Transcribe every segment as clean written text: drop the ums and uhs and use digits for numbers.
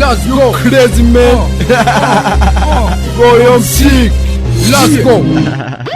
let's go crazy man. Go يوم سيك let's go.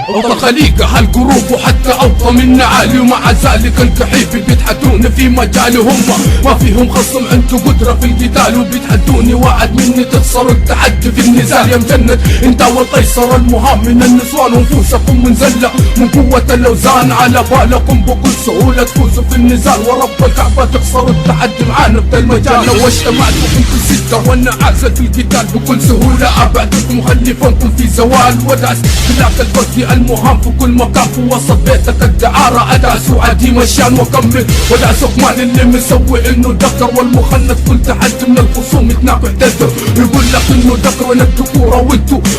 أوطى خليقة هالقروب وحتى أوطى من عالي، ومع ذلك الكحيف بيتحدون في مجالهم، ما فيهم خصم عنده قدرة في القتال وبيتحدوني، وعد مني تخسروا التحدي في النزال يا مجند. انت والقيصر المهام من النسوان ونفوسكم منزلة من قوة الأوزان، على بالكم بكل سهولة تفوزوا في النزال، ورب الكعبة تخسروا التحدي معانا في المجال. لو اجتمعتوا انتم ستة وانا عازل في القتال بكل سهولة ابعدكم وخلفكم في زوال، وادعس خلاف الفرد المهام في كل مكان في وسط بيتك الدعارة، ادعس وعدي مشان واكمل، وادعس عثمان اللي مسوي انه ذكر، والمخنث كل تحدي من الخصوم يتناقع يعتذر، يقول لك انه ذكر وانا الذكورة،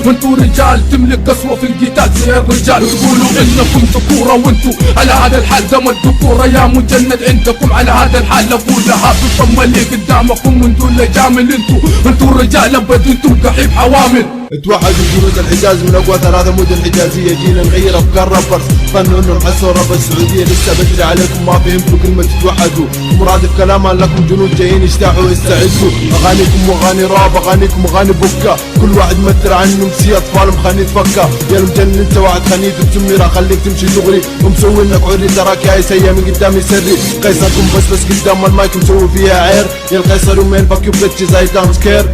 وانتو رجال تملك قسوة في القتال زي الرجال، وتقولوا انكم ذكورة وانتو على هذا الحال دم الذكورة يا مجند. عندكم على هذا الحال ابو لهب ثم اللي قدامكم وانتو اللي جامل، انتو الرجال ابد انتو القحيب حوامل. توحدوا جنود الحجاز من اقوى 3 مدن حجازيه، جينا نغير افكار رابرز، ظنوا انهم حسوا راب السعوديه، لسه بدري عليكم ما فهمتوا كلمه توحدوا، مرادف كلامها لكم جنود جايين يجتاحوا ويستعدوا، اغانيكم واغاني راب، اغانيكم اغاني بكا، كل واحد مثل عنه مسي اطفال مخانيت فكا، يا المجنن انت واحد خنيت بسميره خليك تمشي دغري، ومسوي انك عري تراك يا سيء من قدامي سري، قيصركم بس قدام المايك مسوي فيها عير، يا القيصر يومين فك بلتش زي دام سكير،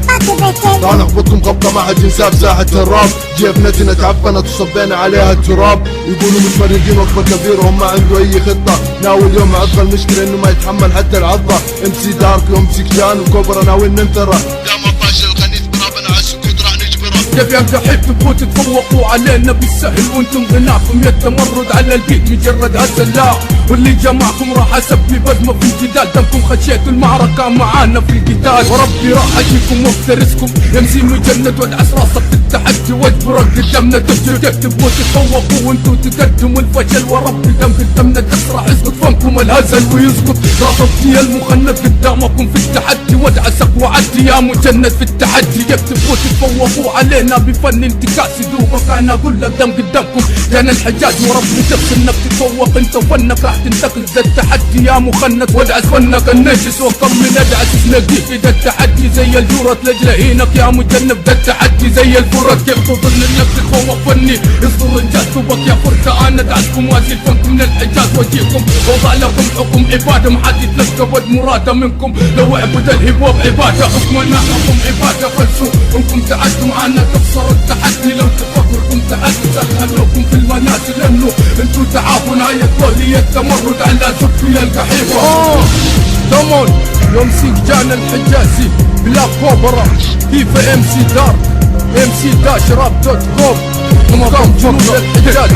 تعال نحبطكم خبطه ما حد ينسى بساحة الراب، جيبنتنا تعفنت وصبينا عليها التراب، يقولوا متمردين وقفة كبير وهم ما عنده اي خطة، ناوي اليوم عضة المشكلة انه ما يتحمل حتى العضة، ام سي دارك وام سي كجان وكوبرا ناوي ننثره، دام الطاش الغنيث برابنا عالسكوت راح نجبره. كيف يا قحيب تبغوا تتفوقوا علينا بالسهل وانتم غناكم يتمرد على البيت مجرد هالسلاح، واللي جمعكم راح اسبب ازمه في الجدال، دمكم خشيتوا المعركه معانا في القتال، وربي راح اجيكم وافترسكم يمسي مجند وادعس راسك في التحدي واجبرك قدامنا تفجر. كيف تبغوا تتفوقوا وانتم تقدموا الفشل، وربي دم قدامنا تسرع يسقط فمكم الهزل ويسقط راسك المخنث قدامكم في التحدي، وادعسك وعدي يا مجند في التحدي. كيف تبغوا تتفوقوا علينا بفن انتكاسي، دوبك انا اقول لك دم قدامكم كان الحجاج، وربي تخسر انك تتفوق انت وفنك راح تنتقل ذا التحدي يا مخنث، وادعس فنك النجس وكمل ادعس تلاقيه في ذا التحدي زي الجورة لجلهينك يا مجنب ذا التحدي زي الفرد. كيف تظن انك تتفوق فني يصدر الجاز دوبك يا فرقة، انا ادعسكم وازيل فنكم من الحجاز واجيكم وضع لكم حكم عبادة محد يتلقى ود مرادة منكم، لو اعبد الهيب هوب عبادة حكمنا حكم عبادة فلسوا انكم تعدوا معنا تخسروا التحدي، لو تفكركم تعدوا سهلوكم في المنازل لانه انتو تعافون هاي الطولية التمرد على زكية القحيبة. كمون يوم سيك جانا الحجازي بلا كوبرا فيفا ام سي دار ام سي داش راب دوت كوم، جنود الحجاز